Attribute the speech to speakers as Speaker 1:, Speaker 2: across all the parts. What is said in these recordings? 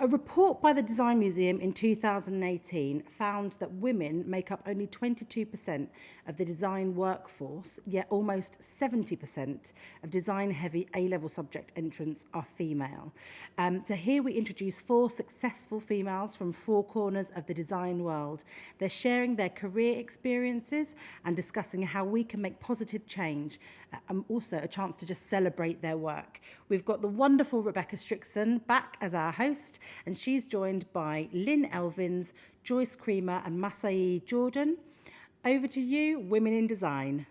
Speaker 1: A report by the Design Museum in 2018 found that women make up only 22% of the design workforce, yet almost 70% of design-heavy A-level subject entrants are female. So here we introduce 4 successful females from 4 corners of the design world. They're sharing their career experiences and discussing how we can make positive change, and also a chance to just celebrate their work. We've got the wonderful Rebecca Strickson back as our host, and she's joined by Lynne Elvins, Joyce Kramer and Marssaie Jordan. Over to you, Women in Design.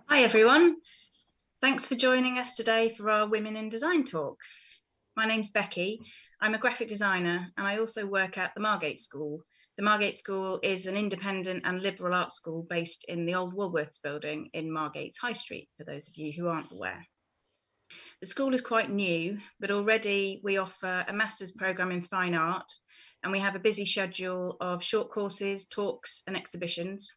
Speaker 2: Hi everyone, thanks for joining us today for our Women in Design talk. My name's Becky, I'm a graphic designer and I also work at the Margate School. The Margate School is an independent and liberal arts school based in the old Woolworths building in Margate's High Street, for those of you who aren't aware. The school is quite new, but already we offer a master's programme in fine art and we have a busy schedule of short courses, talks and exhibitions.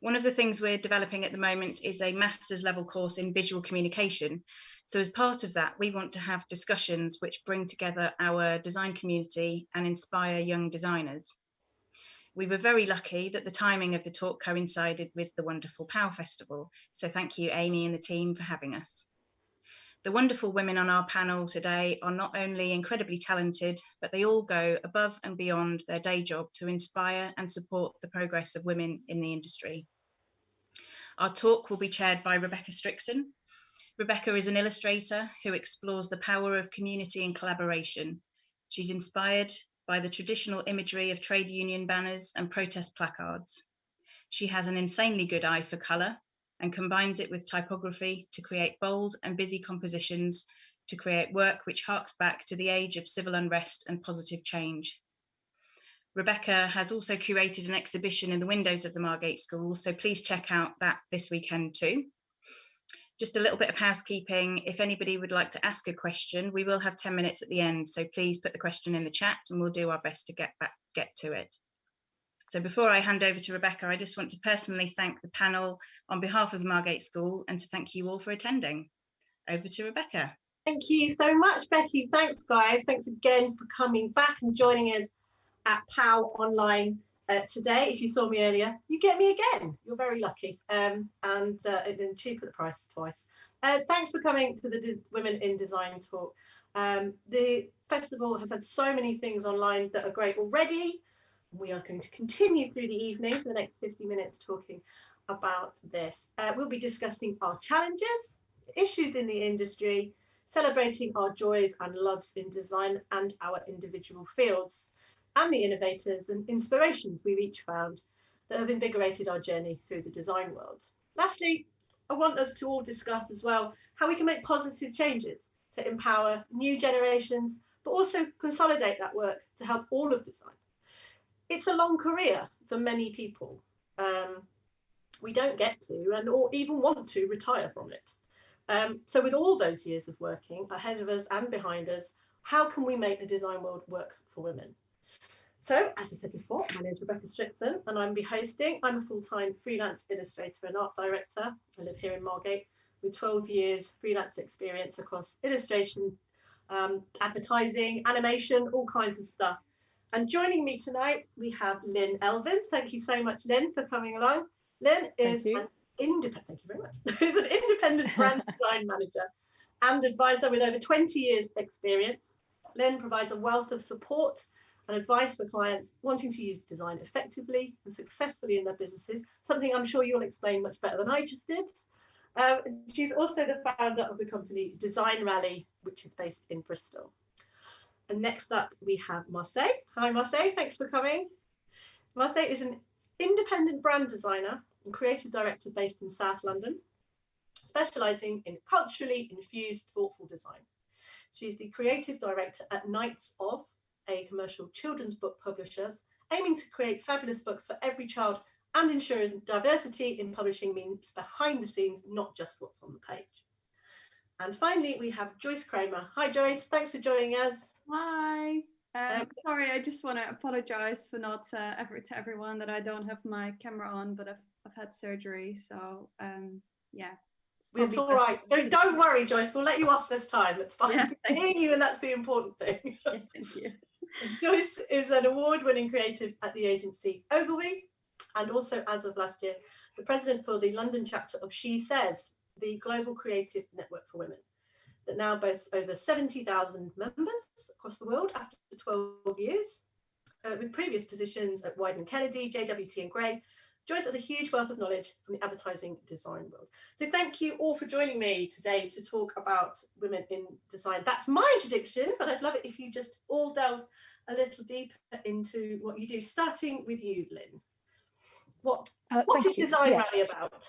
Speaker 2: One of the things we're developing at the moment is a master's level course in visual communication. So as part of that, we want to have discussions which bring together our design community and inspire young designers. We were very lucky that the timing of the talk coincided with the wonderful POW Festival. So thank you, Amy and the team, for having us. The wonderful women on our panel today are not only incredibly talented, but they all go above and beyond their day job to inspire and support the progress of women in the industry. Our talk will be chaired by Rebecca Strickson. Rebecca is an illustrator who explores the power of community and collaboration. She's inspired by the traditional imagery of trade union banners and protest placards. She has an insanely good eye for colour and combines it with typography to create bold and busy compositions, to create work which harks back to the age of civil unrest and positive change. Rebecca has also curated an exhibition in the windows of the Margate School, so please check out that this weekend too. Just a little bit of housekeeping. If anybody would like to ask a question, we will have 10 minutes at the end, so please put the question in the chat and we'll do our best to get to it. So before I hand over to Rebecca, I just want to personally thank the panel on behalf of the Margate School and to thank you all for attending. Over to Rebecca.
Speaker 3: Thank you so much, Becky. Thanks, guys. Thanks again for coming back and joining us at POW Online today. If you saw me earlier, you get me again. You're very lucky. And cheap at the price twice. Thanks for coming to the Women in Design talk. The festival has had so many things online that are great already. We are going to continue through the evening for the next 50 minutes talking about this. We'll be discussing our challenges, issues in the industry, celebrating our joys and loves in design and our individual fields, and the innovators and inspirations we've each found that have invigorated our journey through the design world. Lastly, I want us to all discuss as well how we can make positive changes to empower new generations, but also consolidate that work to help all of design. It's a long career for many people. We don't get to or even want to retire from it. So with all those years of working ahead of us and behind us, how can we make the design world work for women? So, as I said before, my name is Rebecca Strickson and I'm hosting. I'm a full-time freelance illustrator and art director. I live here in Margate with 12 years freelance experience across illustration, advertising, animation, all kinds of stuff. And joining me tonight, we have Lynne Elvins. Thank you so much, Lynne, for coming along. Lynne is an independent, thank you very much, is an independent brand design manager and advisor with over 20 years experience. Lynne provides a wealth of support and advice for clients wanting to use design effectively and successfully in their businesses, something I'm sure you'll explain much better than I just did. She's also the founder of the company Design Rally, which is based in Bristol. And next up, we have Marssaie. Hi, Marssaie, thanks for coming. Marssaie is an independent brand designer and creative director based in South London, specialising in culturally infused, thoughtful design. She's the creative director at Knights of, a commercial children's book publishers, aiming to create fabulous books for every child and ensuring diversity in publishing means behind the scenes, not just what's on the page. And finally, we have Joyce Kramer. Hi, Joyce. Thanks for joining us.
Speaker 4: Hi. Sorry, I just want to apologise for not to everyone that I don't have my camera on, but I've had surgery, so yeah.
Speaker 3: It's all right. Don't worry, Joyce. We'll let you off this time. It's fine.
Speaker 4: Yeah,
Speaker 3: We hear you, and that's the important thing.
Speaker 4: Yeah, thank you.
Speaker 3: Joyce is an award-winning creative at the agency Ogilvy, and also, as of last year, the president for the London chapter of She Says, the global creative network for women, that now boasts over 70,000 members across the world after 12 years. With previous positions at Wieden Kennedy, JWT and Gray, Joyce has a huge wealth of knowledge from the advertising design world. So thank you all for joining me today to talk about women in design. That's my introduction, but I'd love it if you just all delve a little deeper into what you do, starting with you, Lynne. What is Design Rally about?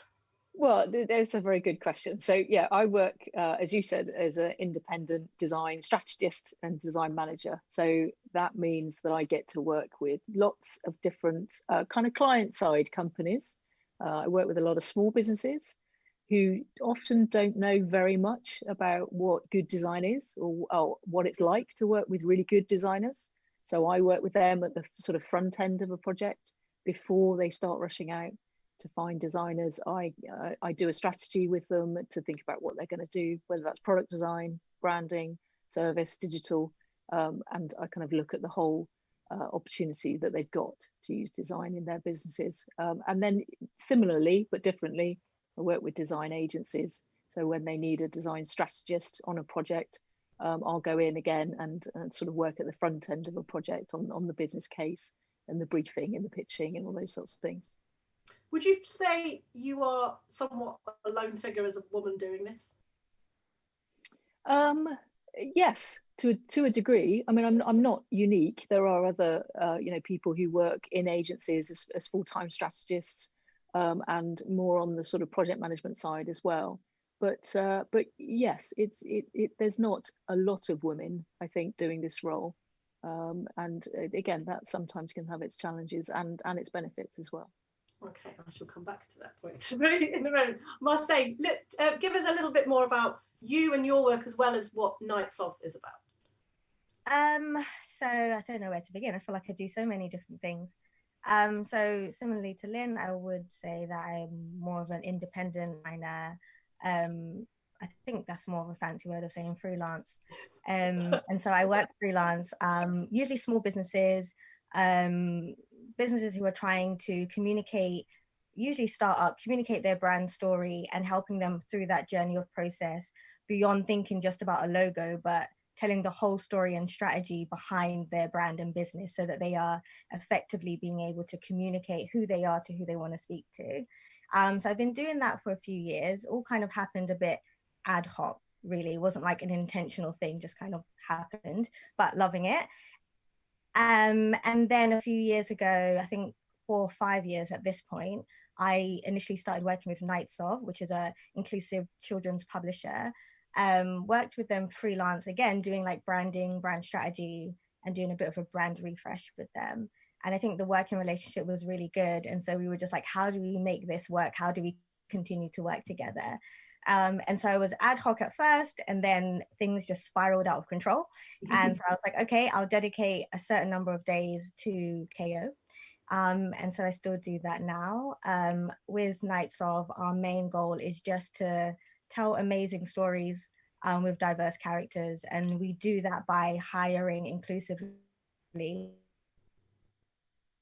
Speaker 5: Well, there's a very good question. So yeah, I work, as you said, as an independent design strategist and design manager. So that means that I get to work with lots of different kind of client-side companies. I work with a lot of small businesses who often don't know very much about what good design is or what it's like to work with really good designers. So I work with them at the sort of front end of a project before they start rushing out to find designers. I do a strategy with them to think about what they're going to do, whether that's product design, branding, service, digital, and I kind of look at the whole opportunity that they've got to use design in their businesses. And then similarly, but differently, I work with design agencies. So when they need a design strategist on a project, I'll go in again and sort of work at the front end of a project on the business case and the briefing and the pitching and all those sorts of things.
Speaker 3: Would you say you are somewhat a lone figure as a woman doing this?
Speaker 5: Yes, to a degree. I mean, I'm not unique. There are other people who work in agencies as full-time strategists and more on the sort of project management side as well. But yes, there's not a lot of women, I think, doing this role. And again, that sometimes can have its challenges and its benefits as well.
Speaker 3: Okay, I shall come back to that point in a moment. Marseille, give us a little bit more about you and your work as well as what Nights Of is about.
Speaker 6: So I don't know where to begin. I feel like I do so many different things. So similarly to Lynne, I would say that I'm more of an independent designer. I think that's more of a fancy word of saying freelance. And so I work freelance, usually small businesses, businesses who are trying to communicate, usually start up, communicate their brand story and helping them through that journey of process beyond thinking just about a logo, but telling the whole story and strategy behind their brand and business so that they are effectively being able to communicate who they are to who they want to speak to. So I've been doing that for a few years, all kind of happened a bit ad hoc, really. It wasn't like an intentional thing, just kind of happened, but loving it. And then a few years ago, I think 4 or 5 years at this point, I initially started working with Nights Of, which is an inclusive children's publisher. Worked with them freelance, again, doing like branding, brand strategy, and doing a bit of a brand refresh with them. And I think the working relationship was really good. And so we were just like, how do we make this work? How do we continue to work together? And so I was ad hoc at first, and then things just spiraled out of control. And so I was like, okay, I'll dedicate a certain number of days to KO. And so I still do that now. With Nights Of, our main goal is just to tell amazing stories with diverse characters. And we do that by hiring inclusively.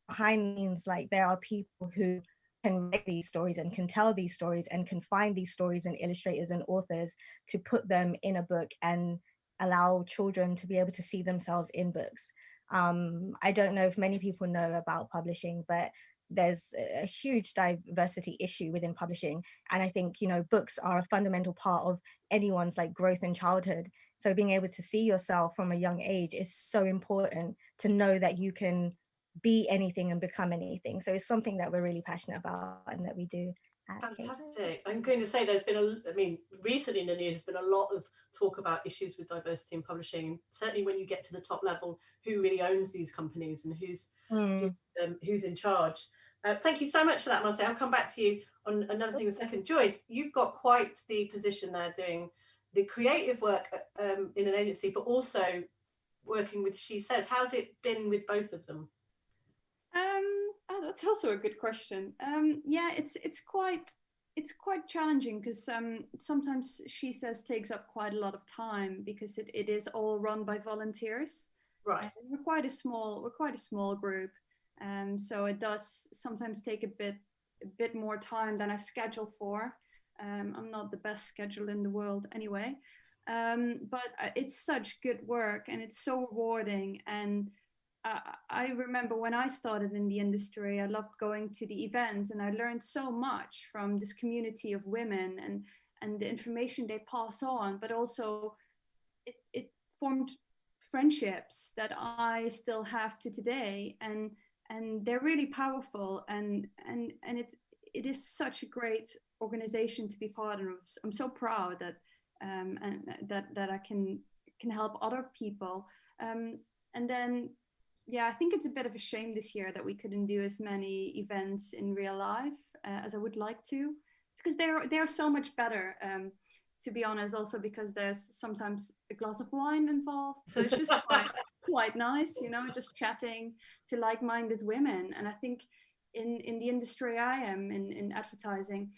Speaker 6: Behind means like there are people who can write these stories and can tell these stories and can find these stories and illustrators and authors to put them in a book and allow children to be able to see themselves in books. I don't know if many people know about publishing, but there's a huge diversity issue within publishing. And I think, books are a fundamental part of anyone's like growth in childhood. So being able to see yourself from a young age is so important, to know that you can be anything and become anything. So it's something that we're really passionate about and that we do.
Speaker 3: Fantastic. I'm going to say there's been recently in the news, there's been a lot of talk about issues with diversity in publishing. And certainly when you get to the top level, who really owns these companies and who's in charge. Thank you so much for that, Marseille. I'll come back to you on another thing in a second. Joyce, you've got quite the position there, doing the creative work in an agency, but also working with She Says. How's it been with both of them?
Speaker 4: Oh, that's also a good question. Yeah, it's quite it's quite challenging because sometimes she says takes up quite a lot of time because it is all run by volunteers.
Speaker 3: Right.
Speaker 4: We're quite a small group, so it does sometimes take a bit more time than I schedule for. I'm not the best scheduler in the world anyway, but it's such good work and it's so rewarding. And I remember when I started in the industry, I loved going to the events and I learned so much from this community of women and the information they pass on, but also it formed friendships that I still have to today, and they're really powerful, and it is such a great organization to be part of. I'm so proud that and that I can help other people, and then yeah, I think it's a bit of a shame this year that we couldn't do as many events in real life as I would like to, because they're so much better. To be honest, also because there's sometimes a glass of wine involved, so it's just quite nice, you know, just chatting to like-minded women. And I think in the industry I am in advertising,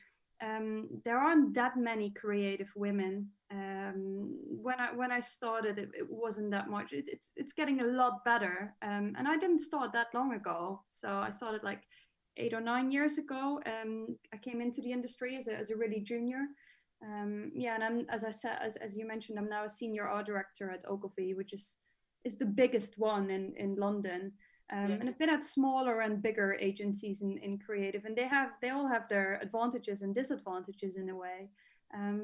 Speaker 4: there aren't that many creative women. When I started, it wasn't that much. It's getting a lot better, and I didn't start that long ago. So I started like 8 or 9 years ago. I came into the industry as a really junior. Yeah, and I'm, as I said, as you mentioned, I'm now a senior art director at Ogilvy, which is the biggest one in London. And I've been at smaller and bigger agencies in creative, and they all have their advantages and disadvantages in a way.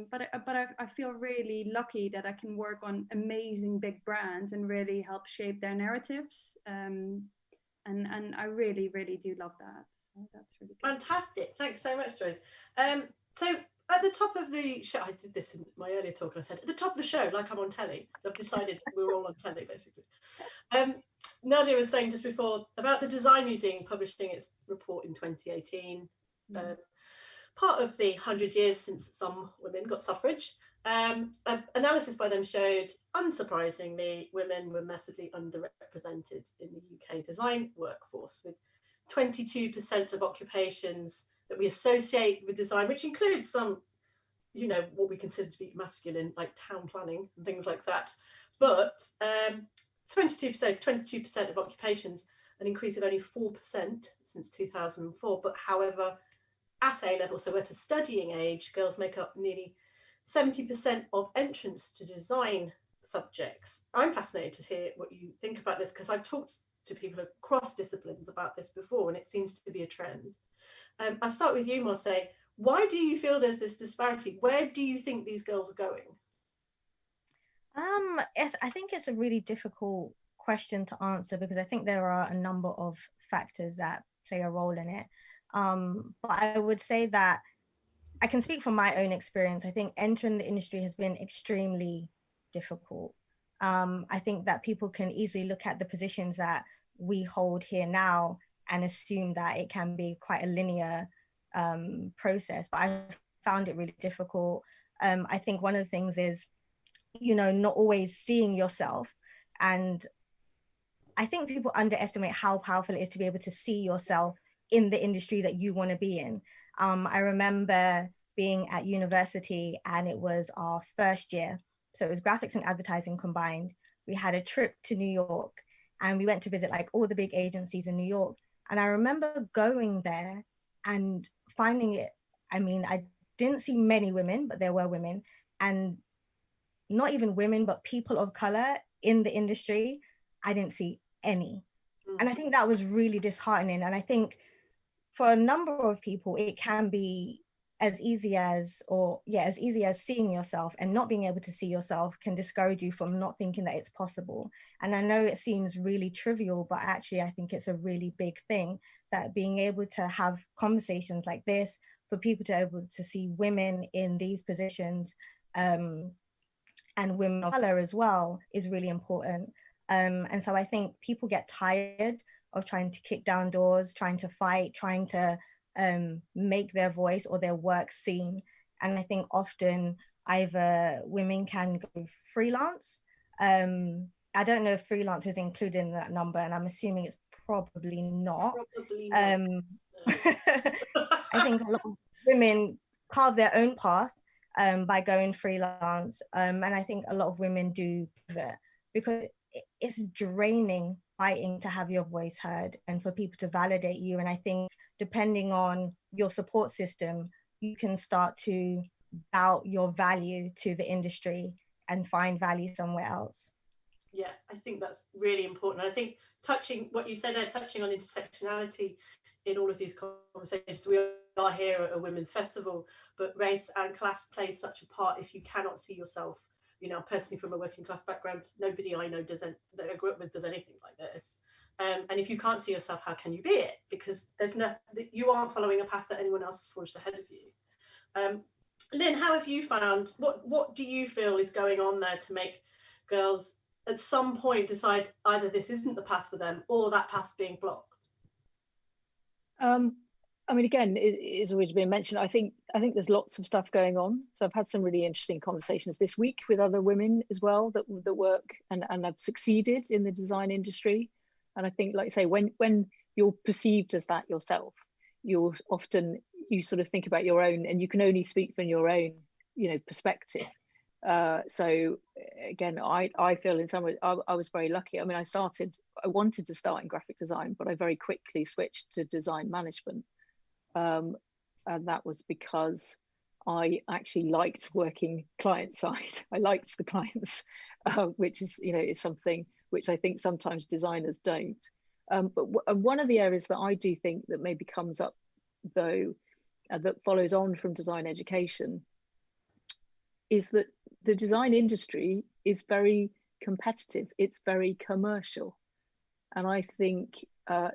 Speaker 4: But I feel really lucky that I can work on amazing big brands and really help shape their narratives. And I really, really do love that. So that's really good.
Speaker 3: Fantastic. Thanks so much, Joyce. So at the top of the show, I did this in my earlier talk, and I said at the top of the show, like I'm on telly. I've decided we're all on telly, basically. Nadia was saying just before about the Design Museum publishing its report in 2018, part of the 100 years since some women got suffrage. Analysis by them showed, unsurprisingly, women were massively underrepresented in the UK design workforce, with 22% of occupations that we associate with design, which includes some, you know, what we consider to be masculine, like town planning and things like that. But 22% of occupations, an increase of only 4% since 2004. But however, at A level, so at a studying age, girls make up nearly 70% of entrants to design subjects. I'm fascinated to hear what you think about this, because I've talked to people across disciplines about this before, and it seems to be a trend. I'll start with you, Marssaie. Why do you feel there's this disparity? Where do you think these girls are going?
Speaker 6: Yes, I think it's a really difficult question to answer, because I think there are a number of factors that play a role in it. But I would say that I can speak from my own experience. I think entering the industry has been extremely difficult. I think that people can easily look at the positions that we hold here now and assume that it can be quite a linear process, but I found it really difficult. I think one of the things is, you know, not always seeing yourself. And I think people underestimate how powerful it is to be able to see yourself in the industry that you want to be in. I remember being at university, and it was our first year. So it was graphics and advertising combined. We had a trip to New York, and we went to visit like all the big agencies in New York. And I remember going there and finding it, I mean, I didn't see many women, but there were women, and not even women, but people of color in the industry. I didn't see any. And I think that was really disheartening. And I think for a number of people, it can be as easy as seeing yourself, and not being able to see yourself can discourage you from not thinking that it's possible. And I know it seems really trivial, but actually I think it's a really big thing, that being able to have conversations like this, for people to be able to see women in these positions, and women of color as well, is really important. And so I think people get tired of trying to kick down doors, trying to fight, trying to make their voice or their work seen. And I think often either women can go freelance. I don't know if freelance is included in that number, and I'm assuming it's probably not. I think a lot of women carve their own path by going freelance. And I think a lot of women do pivot because it's draining fighting to have your voice heard and for people to validate you. And I think depending on your support system, you can start to doubt your value to the industry and find value somewhere else.
Speaker 3: Yeah, I think that's really important. And I think touching what you said there, touching on intersectionality in all of these conversations, we are here at a women's festival, but race and class plays such a part. If you cannot see yourself, you know, personally from a working class background, nobody I know that I grew up with does anything like this. And if you can't see yourself, how can you be it? Because there's nothing, you aren't following a path that anyone else has forged ahead of you. Lynne, how have you found, what do you feel is going on there to make girls at some point decide either this isn't the path for them or that path's being blocked?
Speaker 5: I mean, again, it's already been mentioned. I think there's lots of stuff going on. So I've had some really interesting conversations this week with other women as well that work and have succeeded in the design industry. And I think, like I say, when you're perceived as that yourself, you sort of think about your own, and you can only speak from your own, you know, perspective. So again, I feel in some ways I was very lucky. I mean, I wanted to start in graphic design, but I very quickly switched to design management. And that was because I actually liked working client side. I liked the clients, which is, you know, is something which I think sometimes designers don't. But one of the areas that I do think that maybe comes up, though, that follows on from design education, is that the design industry is very competitive. It's very commercial. And I think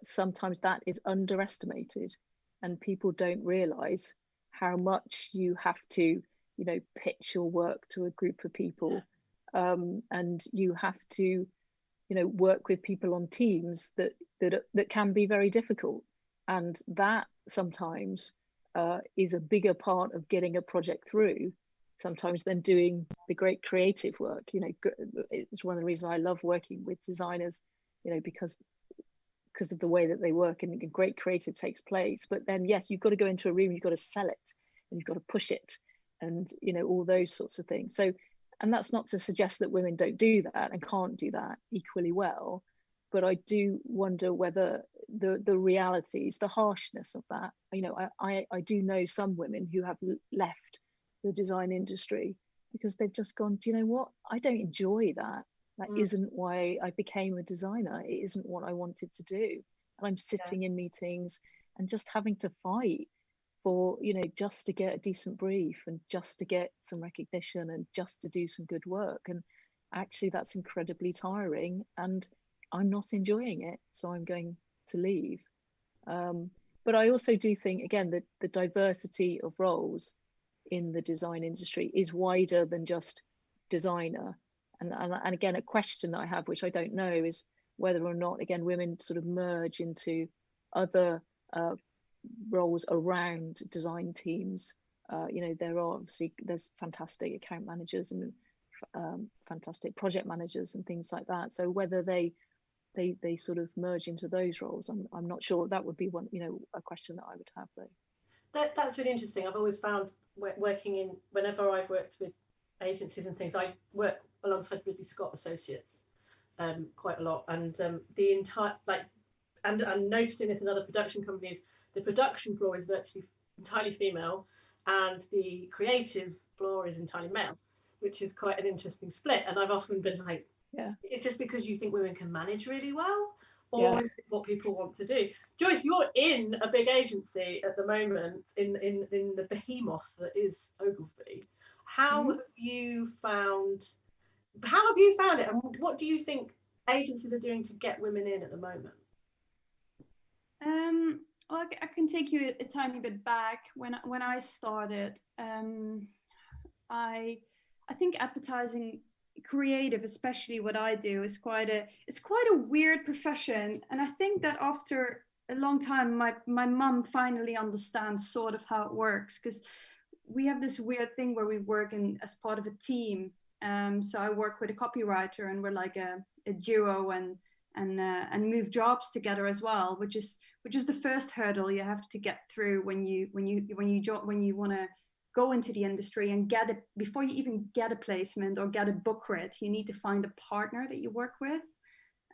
Speaker 5: sometimes that is underestimated, and people don't realize how much you have to, you know, pitch your work to a group of people. And you have to, you know, work with people on teams that can be very difficult. And that sometimes is a bigger part of getting a project through sometimes than doing the great creative work. You know, it's one of the reasons I love working with designers, you know, because of the way that they work, and great creative takes place. But then, yes, you've got to go into a room, you've got to sell it, and you've got to push it, and, you know, all those sorts of things. So, and that's not to suggest that women don't do that and can't do that equally well, but I do wonder whether the realities, the harshness of that, you know, I do know some women who have left the design industry because they've just gone, do you know what, I don't enjoy that. That isn't why I became a designer. It isn't what I wanted to do. And I'm sitting in meetings and just having to fight for, you know, just to get a decent brief and just to get some recognition and just to do some good work. And actually that's incredibly tiring and I'm not enjoying it. So I'm going to leave. But I also do think, again, that the diversity of roles in the design industry is wider than just designer. And again, a question that I have, which I don't know, is whether or not, again, women sort of merge into other roles around design teams. You know, there's fantastic account managers and fantastic project managers and things like that. So whether they sort of merge into those roles, I'm not sure. That would be one, you know, a question that I would have though.
Speaker 3: That's really interesting. I've always found working in, whenever I've worked with agencies and things, I work alongside Ridley Scott Associates quite a lot, and the entire, like, and noticing this in other production companies, the production floor is virtually entirely female and the creative floor is entirely male, which is quite an interesting split. And I've often been like, it's just because you think women can manage really well, or is it what people want to do? Joyce, you're in a big agency at the moment in the behemoth that is Ogilvy. How have you found it, and what do you think agencies are doing to get women in at the moment?
Speaker 4: Well, I can take you a tiny bit back. When I started, I think advertising, creative, especially what I do, is quite a weird profession. And I think that after a long time, my mum finally understands sort of how it works, because we have this weird thing where we work as part of a team. So I work with a copywriter, and we're like a duo, and move jobs together as well, which is the first hurdle you have to get through when you want to go into the industry and get it, before you even get a placement or get a book read, you need to find a partner that you work with.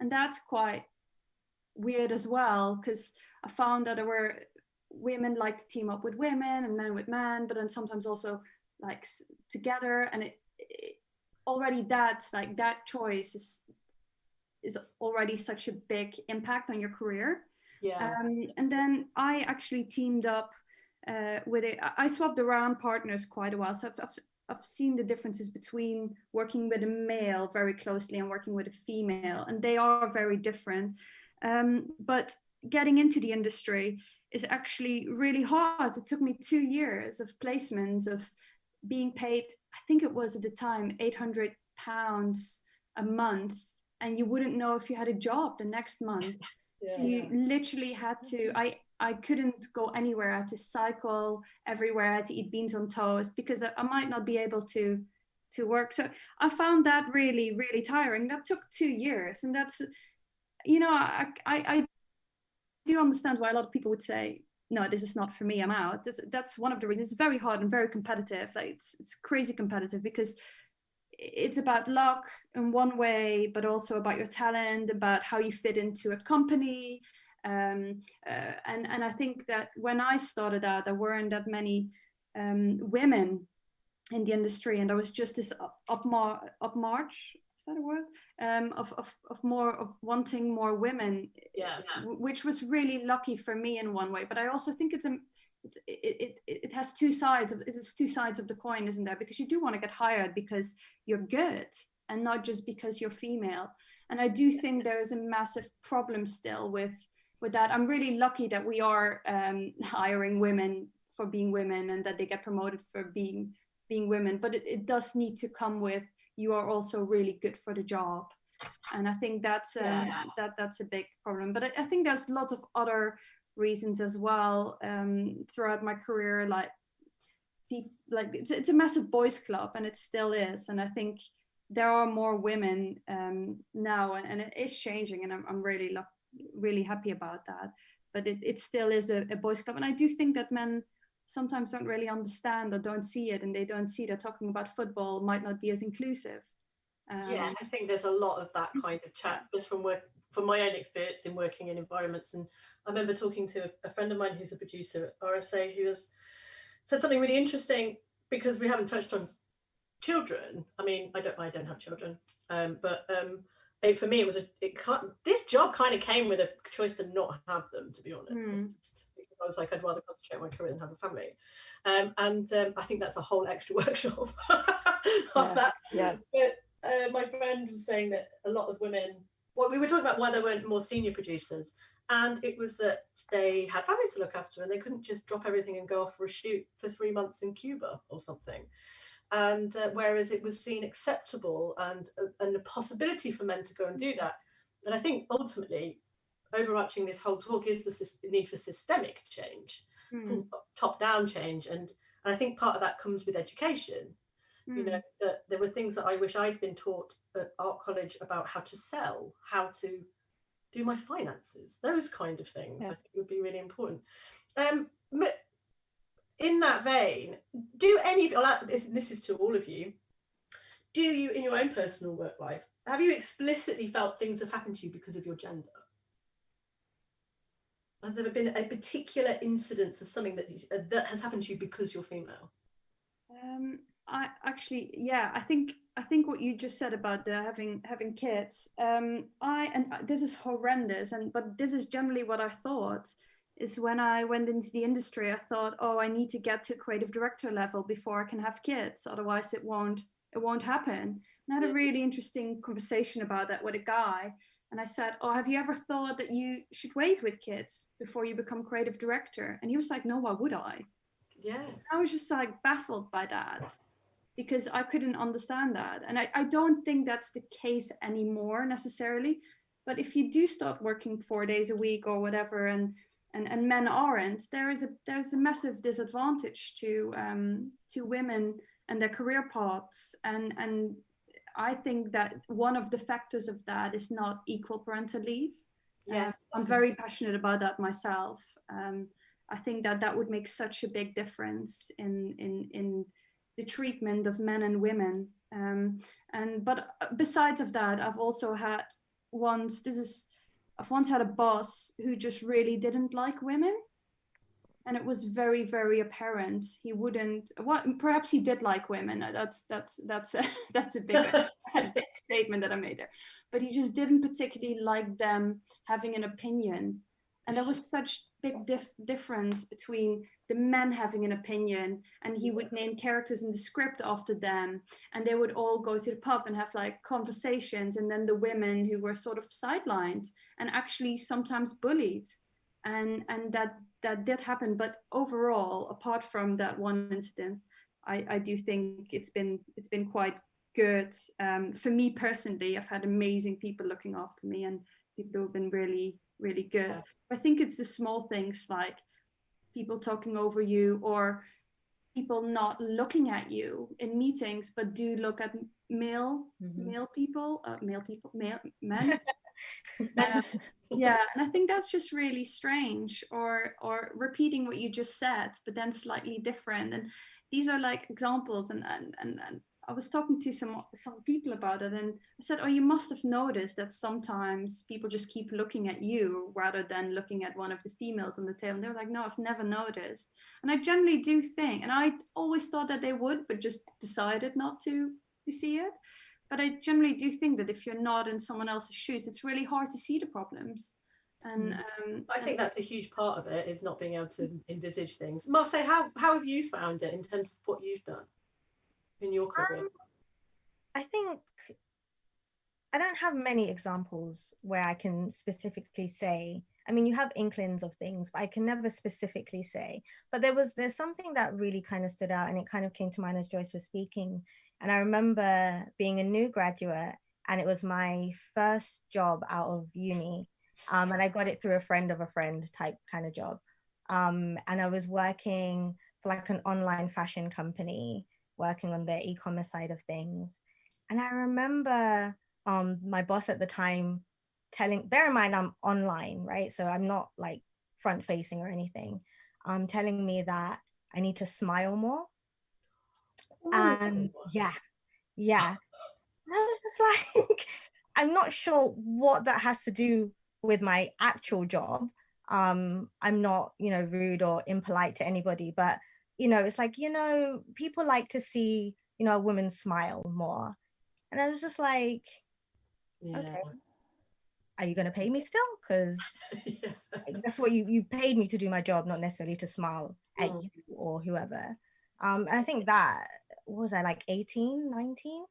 Speaker 4: And that's quite weird as well, because I found that there were women like to team up with women and men with men, but then sometimes also like together. And it already that choice is already such a big impact on your career.
Speaker 3: Yeah.
Speaker 4: And then I actually teamed up with it. I swapped around partners quite a while. So I've seen the differences between working with a male very closely and working with a female, and they are very different. But getting into the industry is actually really hard. It took me 2 years of placements, of being paid, I think it was at the time, £800 a month, and you wouldn't know if you had a job the next month. So you literally had to, I couldn't go anywhere. I had to cycle everywhere. I had to eat beans on toast because I might not be able to work. So I found that really, really tiring. That took 2 years. And that's, you know, I do understand why a lot of people would say, no, this is not for me, I'm out. That's one of the reasons. It's very hard and very competitive. Like it's crazy competitive because it's about luck in one way, but also about your talent, about how you fit into a company. And I think that when I started out, there weren't that many women in the industry, and there was just this upmarch, is that a word? Of wanting more women, which was really lucky for me in one way. But I also think it has two sides of the coin, isn't there? Because you do want to get hired because you're good and not just because you're female. And I do think there is a massive problem still with that. I'm really lucky that we are hiring women for being women and that they get promoted for being women, but it does need to come with, you are also really good for the job. And I think that's that's a big problem. But I think there's lots of other reasons as well throughout my career, like it's a massive boys club, and it still is. And I think there are more women now, and it is changing, and I'm really happy about that. But it still is a boys club, and I do think that men sometimes don't really understand or don't see it, and they don't see that talking about football might not be as inclusive.
Speaker 3: I think there's a lot of that kind of chat just from my own experience in working in environments. And I remember talking to a friend of mine who's a producer at RSA, who has said something really interesting, because we haven't touched on children. I mean, I don't have children, but for me, this job kind of came with a choice to not have them, to be honest. Because I was like, I'd rather concentrate on my career than have a family. I think that's a whole extra workshop on that. Yeah. But my friend was saying that a lot of women, we were talking about why there weren't more senior producers, and it was that they had families to look after and they couldn't just drop everything and go off for a shoot for 3 months in Cuba or something. And whereas it was seen acceptable and a possibility for men to go and do that. And I think ultimately, overarching this whole talk is the need for systemic change, top-down change. And I think part of that comes with education. You know, there were things that I wish I'd been taught at art college about how to sell, how to do my finances, those kind of things. I think would be really important. In that vein, do any of this is to all of you, do you, in your own personal work life, have you explicitly felt things have happened to you because of your gender? Has there been a particular incidence of something that has happened to you because you're female?
Speaker 4: I think what you just said about the having kids, this is horrendous, but this is generally what I thought. Is when I went into the industry, I thought, oh, I need to get to creative director level before I can have kids, otherwise it won't happen. And I had a really interesting conversation about that with a guy, and I said, oh, have you ever thought that you should wait with kids before you become creative director? And he was like, no, why would I?
Speaker 3: Yeah.
Speaker 4: I was just like baffled by that, because I couldn't understand that. And I don't think that's the case anymore necessarily, but if you do start working 4 days a week or whatever, and men aren't, there's a massive disadvantage to women and their career paths, and I think that one of the factors of that is not equal parental leave. Yes, I'm very passionate about that myself. I think that that would make such a big difference in the treatment of men and women. But besides of that, I've also had I've once had a boss who just really didn't like women. And it was very, very apparent. He wouldn't. Perhaps he did like women. That's a big statement that I made there. But he just didn't particularly like them having an opinion. And there was such big difference between the men having an opinion, and he would name characters in the script after them, and they would all go to the pub and have like conversations, and then the women who were sort of sidelined and actually sometimes bullied. And that did happen. But overall, apart from that one incident, I do think it's been quite good. For me personally, I've had amazing people looking after me, and people who have been really, really good. Yeah. I think it's the small things like people talking over you, or people not looking at you in meetings, but do look at men. Yeah, and I think that's just really strange, or repeating what you just said, but then slightly different. And these are like examples, and I was talking to some people about it, and I said, oh, you must have noticed that sometimes people just keep looking at you rather than looking at one of the females on the table. And they were like, no, I've never noticed. And I generally do think, and I always thought that they would, but just decided not to see it. But I generally do think that if you're not in someone else's shoes, it's really hard to see the problems. And
Speaker 3: I think that's a huge part of it, is not being able to envisage things. Marssaie, how have you found it in terms of what you've done in your career?
Speaker 6: I think I don't have many examples where I can specifically say. I mean, you have inklings of things, but I can never specifically say. But there's something that really kind of stood out, and it kind of came to mind as Joyce was speaking. And I remember being a new graduate, and it was my first job out of uni. And I got it through a friend of a friend type kind of job. And I was working for like an online fashion company, working on their e-commerce side of things. And I remember my boss at the time bear in mind I'm online, right? So I'm not like front facing or anything. Telling me that I need to smile more. And yeah. And I was just like, I'm not sure what that has to do with my actual job. I'm not, rude or impolite to anybody, but, it's like, people like to see, a woman smile more. And I was just like, okay, are you going to pay me still? Because that's what you paid me to do my job, not necessarily to smile at you or whoever. And I think that, what was I, like 18, 19?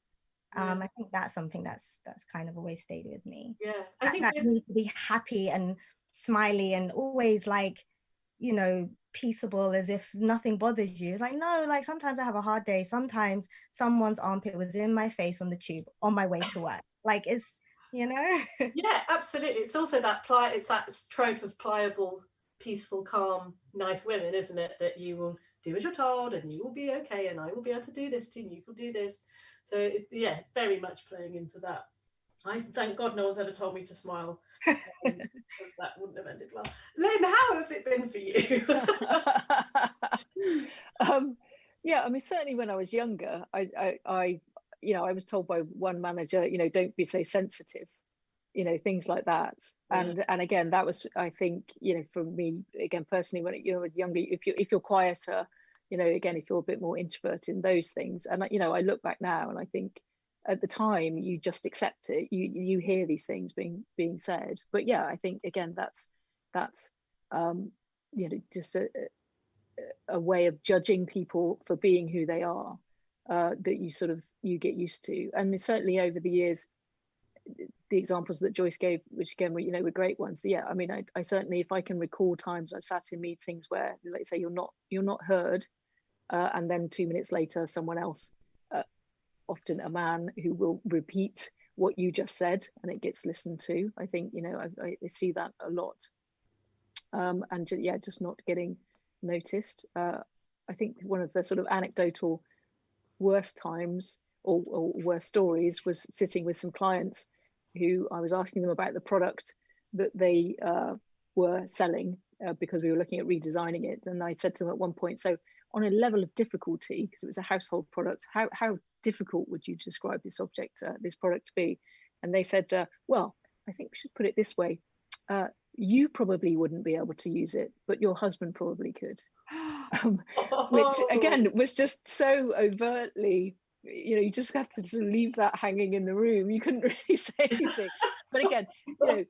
Speaker 6: I think that's something that's kind of always stayed with me.
Speaker 3: Yeah, I think
Speaker 6: that need to be happy and smiley and always like, peaceable, as if nothing bothers you. It's like, no, like sometimes I have a hard day. Sometimes someone's armpit was in my face on the tube on my way to work. Like it's,
Speaker 3: Yeah, absolutely. It's also that trope of pliable, peaceful, calm, nice women, isn't it? That you will do as you're told, and you will be okay, and I will be able to do this too, and you can do this. So very much playing into that. I thank God no one's ever told me to smile, because that wouldn't have ended well. Lynne, how has it been for you?
Speaker 5: Yeah, I mean, certainly when I was younger, I was told by one manager, don't be so sensitive, things like that. And again, that was, I think, for me, again, personally, when you're younger, if you're quieter, again, if you're a bit more introverted in those things. And, I look back now and I think at the time you just accept it. You hear these things being said. But yeah, I think, again, that's just a way of judging people for being who they are, that you get used to. And certainly over the years, the examples that Joyce gave, which again were great ones. Yeah, I mean, I certainly, if I can recall times I've sat in meetings where, let's say, you're not heard, and then 2 minutes later, someone else, often a man, who will repeat what you just said, and it gets listened to. I think I see that a lot, and just not getting noticed. I think one of the sort of anecdotal worst times or worst stories was sitting with some clients who I was asking them about the product that they were selling because we were looking at redesigning it. And I said to them at one point, so on a level of difficulty, because it was a household product, how difficult would you describe this product to be? And they said, well, I think we should put it this way. You probably wouldn't be able to use it, but your husband probably could. Which again was just so overtly, you know, you just have to sort of leave that hanging in the room. You couldn't really say anything. But again, you know,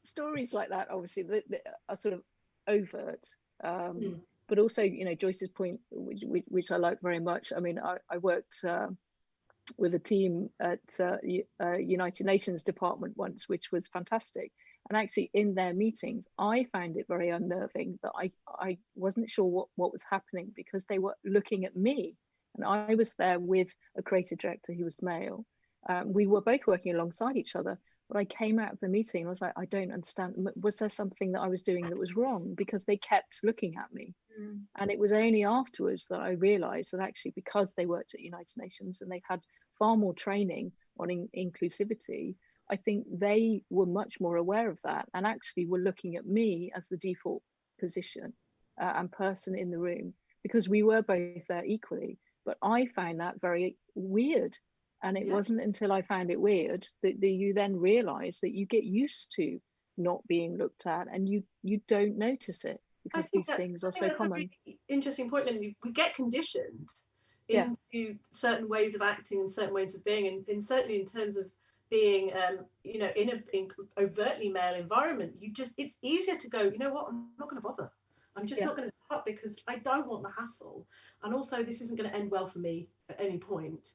Speaker 5: stories like that obviously that are sort of overt. But also, you know, Joyce's point, which I like very much. I mean, I worked with a team at United Nations department once, which was fantastic. And actually in their meetings, I found it very unnerving that I wasn't sure what was happening, because they were looking at me. And I was there with a creative director who was male. We were both working alongside each other. But I came out of the meeting and I was like, I don't understand. Was there something that I was doing that was wrong? Because they kept looking at me. And it was only afterwards that I realized that actually, because they worked at United Nations and they've had far more training on inclusivity, I think they were much more aware of that and actually were looking at me as the default position and person in the room, because we were both there equally. But I found that very weird. And it wasn't until I found it weird that you then realize that you get used to not being looked at, and you don't notice it because these things are so common.
Speaker 3: A really interesting point, Lynne. We get conditioned into certain ways of acting and certain ways of being, and certainly in terms of being, you know, in an overtly male environment, it's easier to go, you know what, I'm not going to bother. I'm just not going to stop because I don't want the hassle, and also this isn't going to end well for me at any point.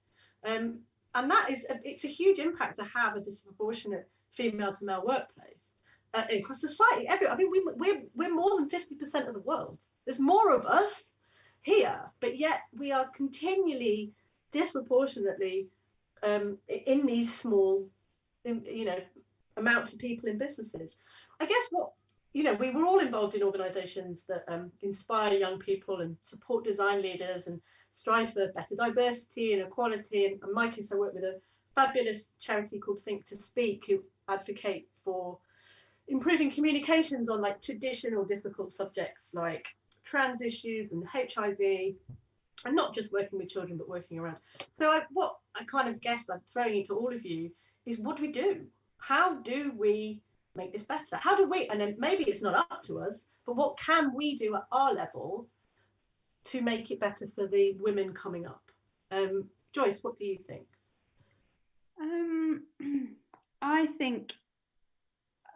Speaker 3: And that it's a huge impact to have a disproportionate female to male workplace across society. I mean, we're more than 50% of the world. There's more of us here, but yet we are continually disproportionately in these small, you know, amounts of people in businesses. I guess we were all involved in organisations that inspire young people and support design leaders and strive for better diversity and equality. And in my case, I work with a fabulous charity called Think to Speak, who advocate for improving communications on like traditional difficult subjects like trans issues and HIV, and not just working with children, but working around. So what I kind of guess I'm throwing it to all of you is, what do we do? How do we make this better? How do we, and then maybe it's not up to us, but what can we do at our level to make it better for the women coming up? Joyce, what do you think?
Speaker 4: I think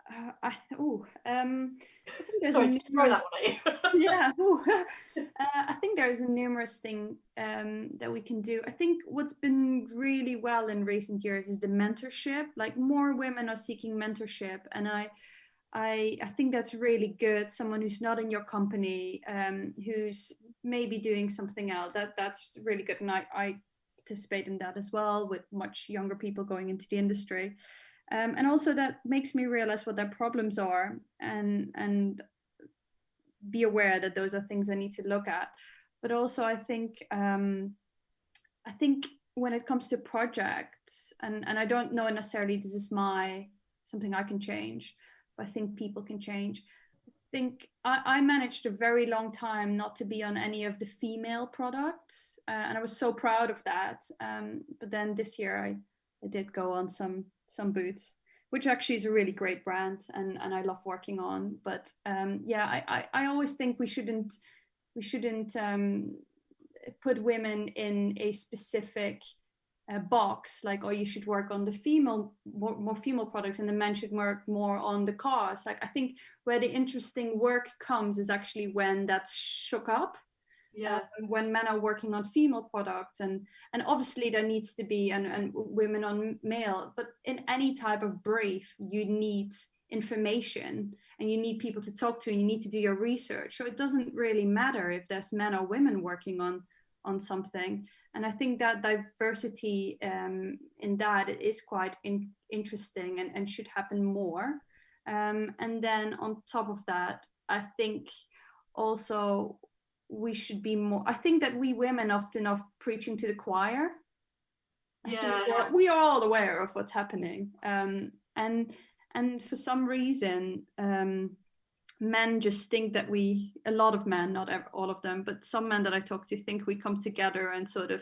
Speaker 4: I think there's
Speaker 3: Sorry, throw that one at you.
Speaker 4: yeah. I think there's a numerous thing that we can do. I think what's been really well in recent years is the mentorship. Like, more women are seeking mentorship, and I think that's really good. Someone who's not in your company, who's maybe doing something else, that's really good. And I participate in that as well, with much younger people going into the industry. And also that makes me realize what their problems are, and be aware that those are things I need to look at. But also I think when it comes to projects, and I don't know necessarily this is something I can change, I think people can change. I think I managed a very long time not to be on any of the female products, and I was so proud of that. But then this year I did go on some boots, which actually is a really great brand, and I love working on. But I always think we shouldn't put women in a specific box, like, oh, you should work on the more female products, and the men should work more on the cars. Like, I think where the interesting work comes is actually when that's shook up. When men are working on female products, and obviously there needs to be and women on male, but in any type of brief you need information and you need people to talk to, and you need to do your research. So it doesn't really matter if there's men or women working on something. And I think that diversity in that is quite interesting and should happen more. And then on top of that, I think also we should be more, I think that we women often are preaching to the choir. We are all aware of what's happening. And for some reason, men just think that a lot of men, not all of them, but some men that I talk to think we come together and sort of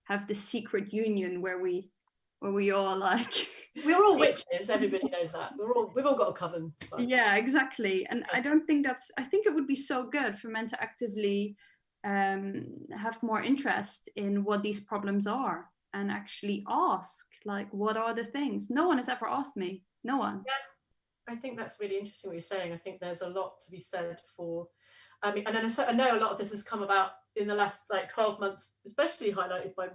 Speaker 4: have this secret union where we all like
Speaker 3: we're all witches, everybody knows that. We've all got a coven.
Speaker 4: Yeah, exactly. And I don't think I think it would be so good for men to actively have more interest in what these problems are and actually ask, like, what are the things? No one has ever asked me. No one.
Speaker 3: Yeah, I think that's really interesting what you're saying. I think there's a lot to be said for, I mean, and I know a lot of this has come about in the last like 12 months, especially highlighted by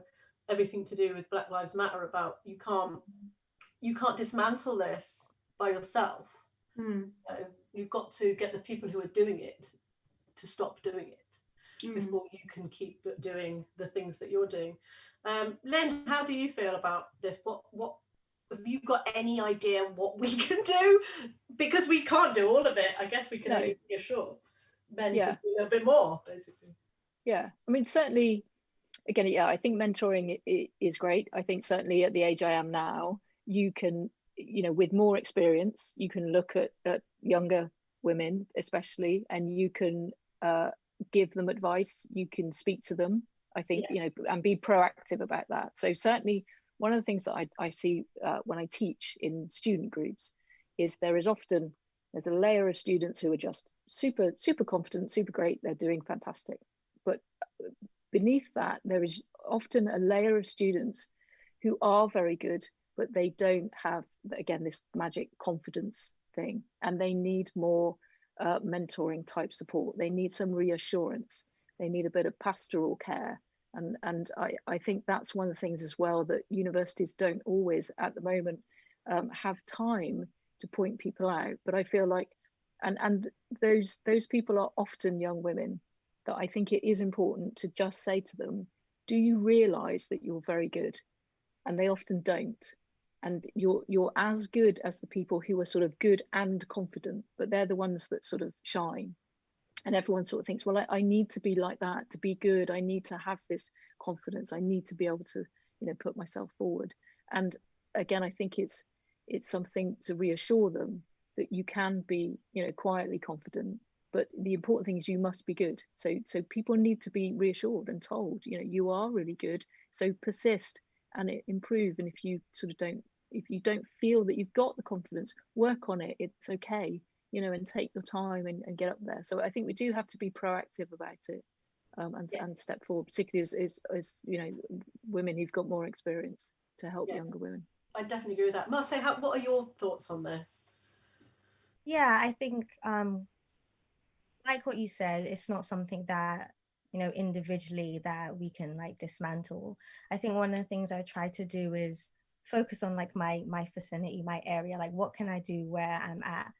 Speaker 3: everything to do with Black Lives Matter, about you can't dismantle this by yourself. You've got to get the people who are doing it to stop doing it before you can keep doing the things that you're doing. Lynne, how do you feel about this? What have you got any idea what we can do? Because we can't do all of it. I guess we can only reassure men to do a little bit more, basically.
Speaker 5: Yeah, I mean, certainly, again, yeah, I think mentoring is great. I think certainly at the age I am now, you can, with more experience, you can look at younger women especially, and you can give them advice, you can speak to them, I think, and be proactive about that. So certainly one of the things that I see when I teach in student groups is there's a layer of students who are just super confident, super great, they're doing fantastic. But beneath that, there is often a layer of students who are very good, but they don't have, again, this magic confidence thing, and they need more mentoring type support. They need some reassurance. They need a bit of pastoral care. And I think that's one of the things as well, that universities don't always at the moment have time to point people out. But I feel like, and those people are often young women, that I think it is important to just say to them, do you realize that you're very good? And they often don't. And you're as good as the people who are sort of good and confident, but they're the ones that sort of shine. And everyone sort of thinks, well, I need to be like that to be good. I need to have this confidence. I need to be able to, put myself forward. And again, I think it's something to reassure them that you can be, quietly confident. But the important thing is you must be good. So people need to be reassured and told, you are really good. So persist and improve. And if you don't feel that you've got the confidence, work on it. It's okay, and take your time and get up there. So I think we do have to be proactive about it and step forward, particularly as women who've got more experience to help younger women.
Speaker 3: I definitely agree with that. Marssaie, what are your thoughts on this?
Speaker 6: Yeah, I think like what you said, it's not something that individually that we can like dismantle. I think one of the things I try to do is focus on like my vicinity, my area, like what can I do where I'm at.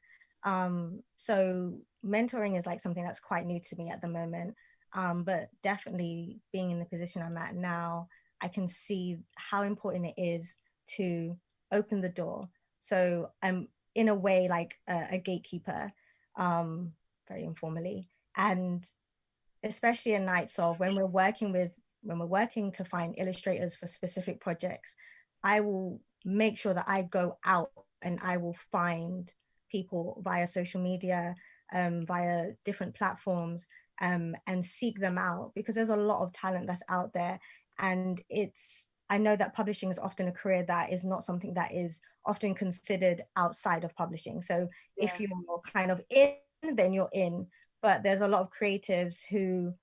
Speaker 6: So mentoring is like something that's quite new to me at the moment, but definitely being in the position I'm at now, I can see how important it is to open the door. So I'm in a way like a gatekeeper, very informally, and especially in nights of when we're working to find illustrators for specific projects, I will make sure that I go out and I will find people via social media, via different platforms, and seek them out, because there's a lot of talent that's out there. And I know that publishing is often a career that is not something that is often considered outside of publishing. So if you're kind of in, then you're in. But there's a lot of creatives who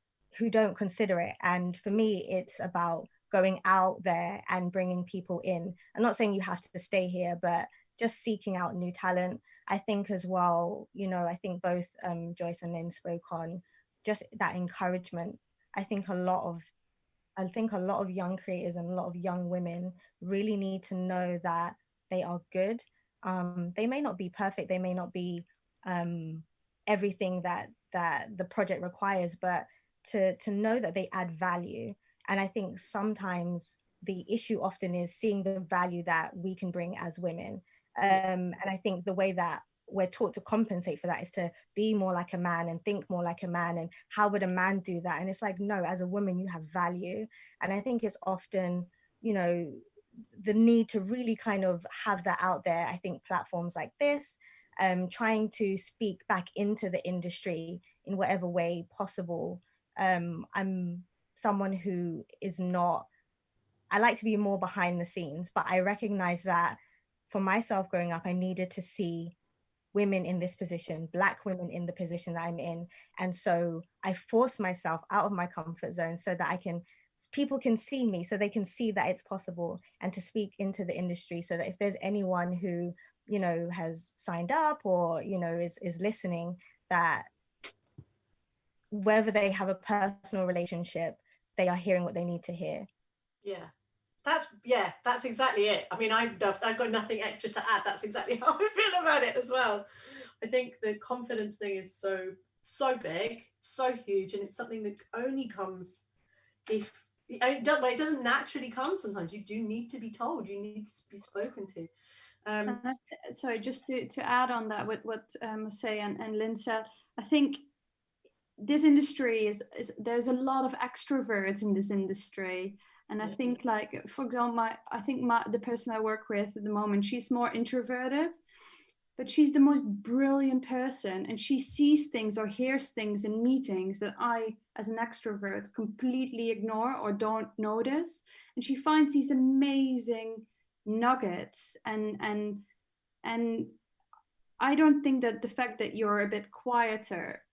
Speaker 6: don't consider it. And for me, it's about going out there and bringing people in. I'm not saying you have to stay here, but just seeking out new talent. I think as well, I think both Joyce and Lynne spoke on just that encouragement. I think a lot of young creators and a lot of young women really need to know that they are good. They may not be perfect. They may not be everything that the project requires, but to know that they add value. And I think sometimes the issue often is seeing the value that we can bring as women. And I think the way that we're taught to compensate for that is to be more like a man and think more like a man. And how would a man do that? And it's like, no, as a woman, you have value. And I think it's often, the need to really kind of have that out there. I think platforms like this, trying to speak back into the industry in whatever way possible. I'm someone who is not, I like to be more behind the scenes, but I recognize that for myself growing up, I needed to see women in this position, Black women in the position that I'm in. And so I forced myself out of my comfort zone so that people can see me, so they can see that it's possible, and to speak into the industry so that if there's anyone who, you know, has signed up or, you know, is listening, that whether they have a personal relationship, they are hearing what they need to hear.
Speaker 3: That's exactly it. I mean, I've got nothing extra to add. That's exactly how I feel about it as well. I think the confidence thing is so big, so huge, and it's something that only comes if it doesn't naturally come. Sometimes you do need to be told, you need to be spoken to.
Speaker 4: Sorry, just to add on that with what Marssaie and Lynne said, I think this industry is there's a lot of extroverts in this industry. And I think, like, for example, the person I work with at the moment, she's more introverted, but she's the most brilliant person, and she sees things or hears things in meetings that I, as an extrovert, completely ignore or don't notice. And she finds these amazing nuggets, and I don't think that the fact that you're a bit quieter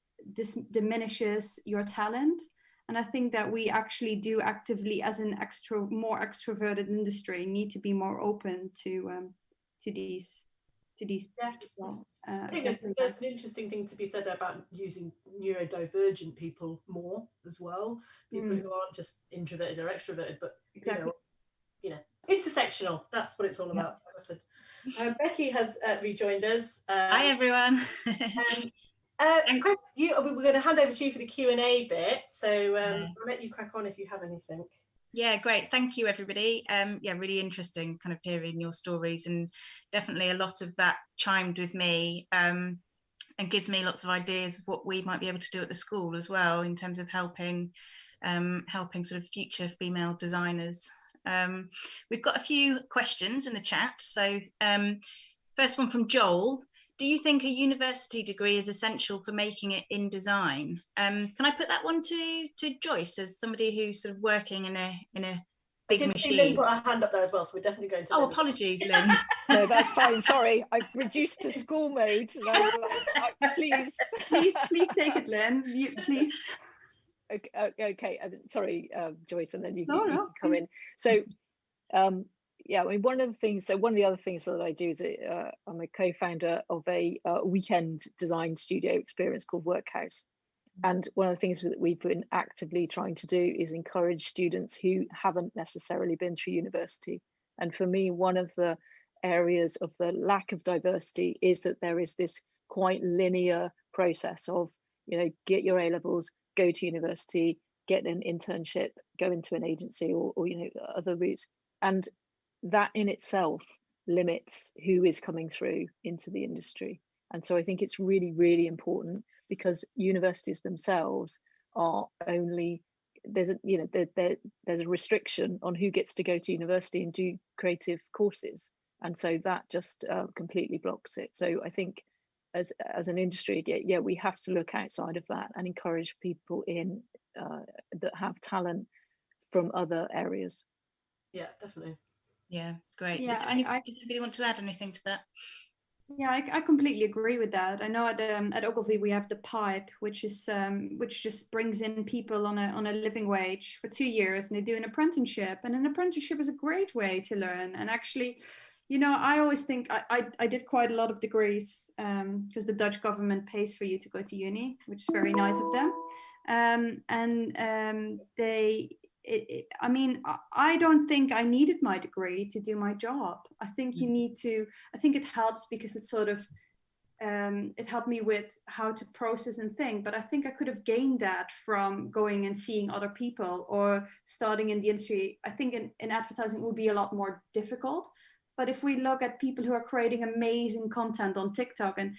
Speaker 4: diminishes your talent. And I think that we actually do actively, as an more extroverted industry, need to be more open to these people.
Speaker 3: I think there's an interesting thing to be said there about using neurodivergent people more as well. People who aren't just introverted or extroverted, but you know, intersectional. That's what it's all about. Becky has rejoined us.
Speaker 2: Hi everyone.
Speaker 3: We're going to hand over to you for the Q&A bit, so I'll let you crack on if you have anything.
Speaker 2: Yeah, great. Thank you, everybody. Yeah, really interesting kind of hearing your stories, and definitely a lot of that chimed with me and gives me lots of ideas of what we might be able to do at the school as well in terms of helping sort of future female designers. We've got a few questions in the chat. So first one from Joel. Do you think a university degree is essential for making it in design? Can I put that one to Joyce, as somebody who's sort of working in a big machine?
Speaker 3: Lynne put her hand up there as well, so we're definitely going to.
Speaker 2: Oh, apologies, Lynne.
Speaker 5: No, that's fine. Sorry, I've reduced to school mode. Please
Speaker 4: take it, Lynne. Please.
Speaker 5: Okay. Sorry, Joyce, and then you
Speaker 4: can
Speaker 5: come in. So. Yeah, I mean, one of the other things that I do is I'm a co-founder of a weekend design studio experience called Workhouse. And one of the things that we've been actively trying to do is encourage students who haven't necessarily been through university. And for me, one of the areas of the lack of diversity is that there is this quite linear process of, you know, get your A-levels, go to university, get an internship, go into an agency or you know, other routes. And that in itself limits who is coming through into the industry. And so I think it's really, really important, because universities themselves are only, there's a restriction on who gets to go to university and do creative courses. And so that just completely blocks it. So I think as an industry, yeah, we have to look outside of that and encourage people in that have talent from other areas.
Speaker 3: Yeah, definitely.
Speaker 2: Yeah, great.
Speaker 4: Yeah,
Speaker 2: does anybody want to add anything to that?
Speaker 4: Yeah, I completely agree with that. I know at Ogilvy we have the pipe, which just brings in people on a living wage for 2 years, and they do an apprenticeship. And an apprenticeship is a great way to learn. And actually, you know, I always think I did quite a lot of degrees because the Dutch government pays for you to go to uni, which is very nice of them. I mean, I don't think I needed my degree to do my job. I think I think it helps because it sort of, it helped me with how to process and think, but I think I could have gained that from going and seeing other people or starting in the industry. I think in advertising it would be a lot more difficult. But if we look at people who are creating amazing content on TikTok and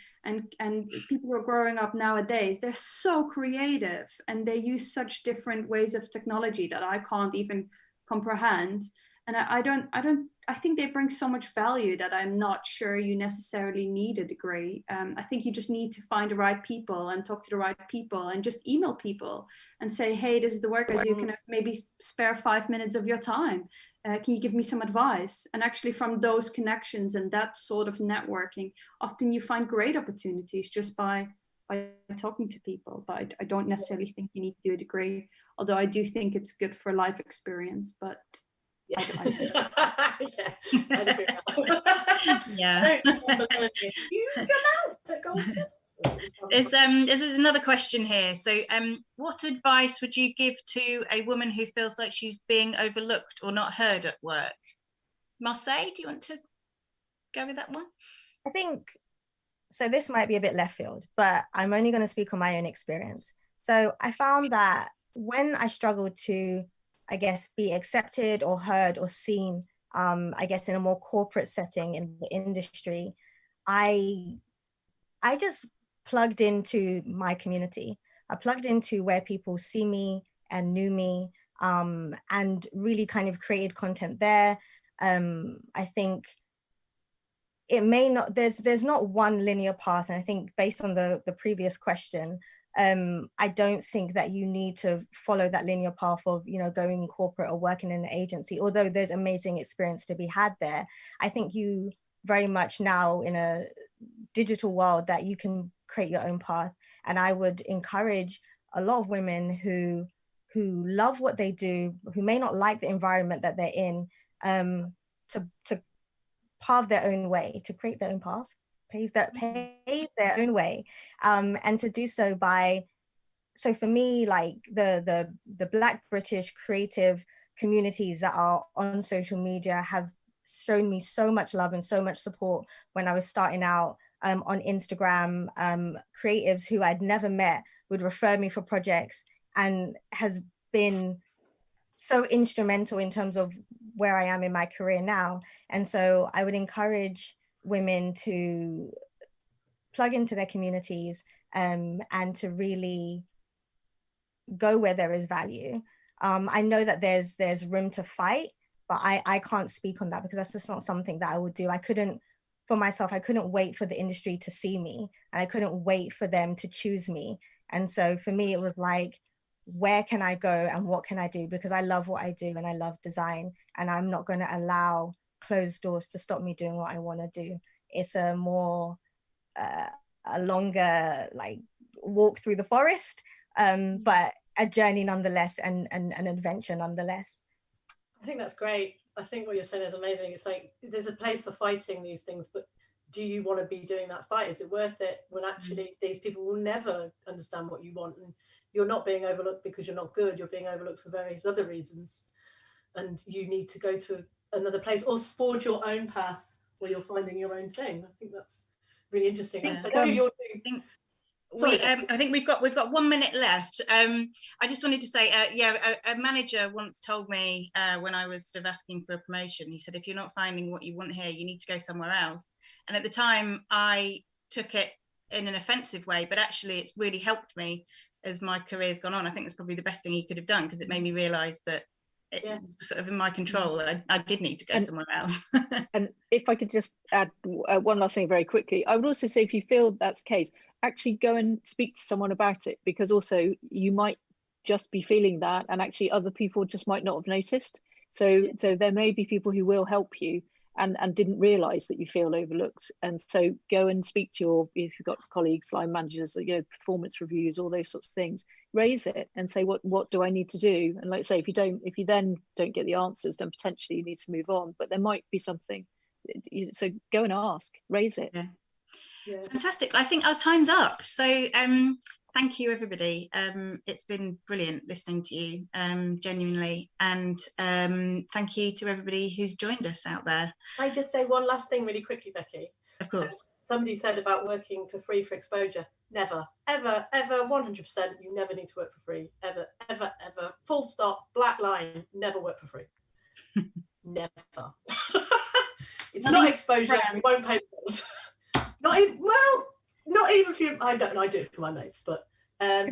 Speaker 4: people who are growing up nowadays, they're so creative and they use such different ways of technology that I can't even comprehend. And I think they bring so much value that I'm not sure you necessarily need a degree. I think you just need to find the right people and talk to the right people and just email people and say, hey, this is the work I do. Can I maybe spare 5 minutes of your time? Can you give me some advice? And actually from those connections and that sort of networking, often you find great opportunities just by talking to people. But I don't necessarily think you need to do a degree, although I do think it's good for life experience. But
Speaker 3: yeah,
Speaker 2: yeah. There's another question here. So what advice would you give to a woman who feels like she's being overlooked or not heard at work? Marssaie, do you want to go with that one?
Speaker 6: I think, so this might be a bit left field, but I'm only going to speak on my own experience. So I found that when I struggled to, I guess, be accepted or heard or seen, I guess, in a more corporate setting in the industry, I just plugged into my community. I plugged into where people see me and knew me, and really kind of created content there. I think it may not, there's not one linear path. And I think based on the previous question, I don't think that you need to follow that linear path of, you know, going corporate or working in an agency, although there's amazing experience to be had there. I think you very much now in a digital world that you can create your own path. And I would encourage a lot of women who love what they do, who may not like the environment that they're in, to pave their own way, to create their own path, pave their own way, and to do so by, so for me, like the Black British creative communities that are on social media have shown me so much love and so much support when I was starting out on Instagram. Creatives who I'd never met would refer me for projects and has been so instrumental in terms of where I am in my career now. And so I would encourage women to plug into their communities, and to really go where there is value. I know that there's room to fight, but I can't speak on that because that's just not something that I would do. I couldn't wait for the industry to see me, and I couldn't wait for them to choose me. And so for me, it was like, where can I go and what can I do? Because I love what I do and I love design, and I'm not going to allow closed doors to stop me doing what I want to do. It's a more, a longer like walk through the forest, but a journey nonetheless, and an adventure nonetheless.
Speaker 3: I think that's great. I think what you're saying is amazing. It's like there's a place for fighting these things, but do you want to be doing that fight? Is it worth it when actually these people will never understand what you want, and you're not being overlooked because you're not good, you're being overlooked for various other reasons, and you need to go to another place or forge your own path where you're finding your own thing. I think that's really interesting.
Speaker 2: I think we've got 1 minute left. I just wanted to say, a manager once told me when I was sort of asking for a promotion, he said, if you're not finding what you want here, you need to go somewhere else. And at the time, I took it in an offensive way, but actually it's really helped me as my career's gone on. I think it's probably the best thing he could have done, because it made me realise that it was sort of in my control. I did need to go somewhere else.
Speaker 5: And if I could just add one last thing very quickly, I would also say, if you feel that's the case, actually go and speak to someone about it, because also you might just be feeling that, and actually other people just might not have noticed. So there may be people who will help you and didn't realise that you feel overlooked. And so go and speak to if you've got colleagues, line managers, performance reviews, all those sorts of things. Raise it and say, what do I need to do? And like I say, if you then don't get the answers, then potentially you need to move on. But there might be something. So go and ask, raise it.
Speaker 3: Yeah.
Speaker 2: Fantastic. I think our time's up. So thank you, everybody. It's been brilliant listening to you, genuinely. And thank you to everybody who's joined us out there.
Speaker 3: Can I just say one last thing really quickly, Becky?
Speaker 2: Of course.
Speaker 3: Somebody said about working for free for exposure. Never, ever, ever, 100%. You never need to work for free. Ever, ever, ever. Full stop, black line. Never work for free. Never. It's not exposure. You won't pay bills. Not even if you, I do it for my mates, but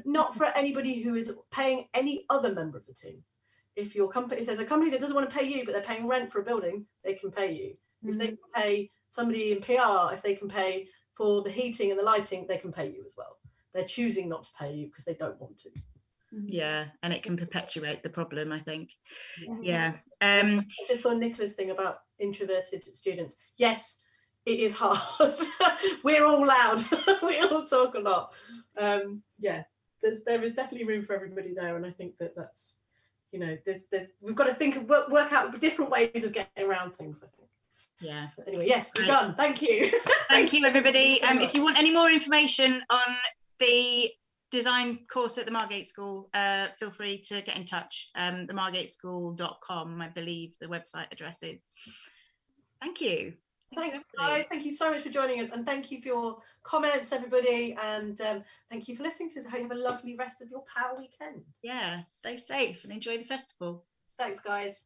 Speaker 3: not for anybody who is paying any other member of the team. if there's a company that doesn't want to pay you, but they're paying rent for a building, they can pay you. If they can pay somebody in PR, if they can pay for the heating and the lighting, they can pay you as well. They're choosing not to pay you because they don't want to.
Speaker 2: Yeah, and it can perpetuate the problem, I think.
Speaker 3: Yeah.
Speaker 2: Yeah.
Speaker 3: Just on Nicola's thing about introverted students. Yes, it is hard. We're all loud. We all talk a lot. Yeah, there is definitely room for everybody there, and I think that's, you know, we've got to think of work out different ways of getting around things, I think.
Speaker 2: Yeah.
Speaker 3: But anyway, yes, we're done. Thank you.
Speaker 2: Thank you, everybody.
Speaker 3: Thank you so much.
Speaker 2: If you want any more information on the design course at the Margate School, feel free to get in touch. themargateschool.com, I believe the website address is. Thank you.
Speaker 3: Thank you, guys. Thank you so much for joining us, and thank you for your comments, everybody, and thank you for listening to us. I hope you have a lovely rest of your POW weekend.
Speaker 2: Yeah, stay safe and enjoy the festival.
Speaker 3: Thanks, guys.